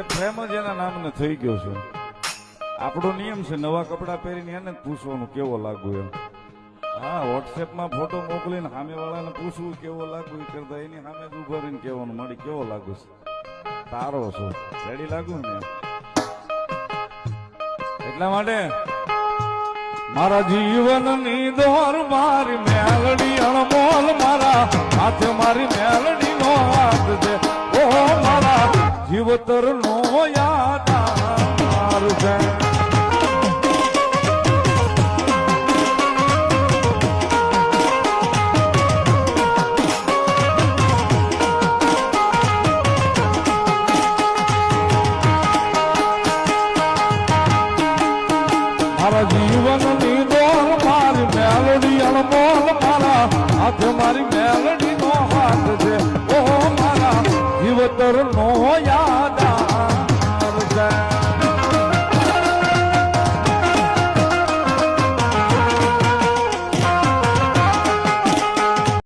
પ્રેમ જ એના નામને થઈ ગયો છે. આપણો નિયમ છે નવા કપડા પહેરીને એને જ પૂછવાનું કેવો લાગુ એમ. હા, વોટ્સએપમાં ફોટો મોકલીને સામે વાળાને પૂછવું કેવો લાગુ એ કરતા એની સામે જ ઉભા રહીને કહેવાનું મારી કેવો લાગુ છે, તારો છો, રેડી લાગુ ને. એટલા માટે મારા જીવનની દોર મારી મેલડી અણમોલ, મારા હાથે મારી મેલડી નો હાથ છે. ઓ મારા જીવતર નો યાદાર છે. મારા જીવનની દોર મારી મેલડી અણમોલ, મારા હાથે મારી મેલડી નો હાથ છે. ઓ મારા જીવતર નો યાદ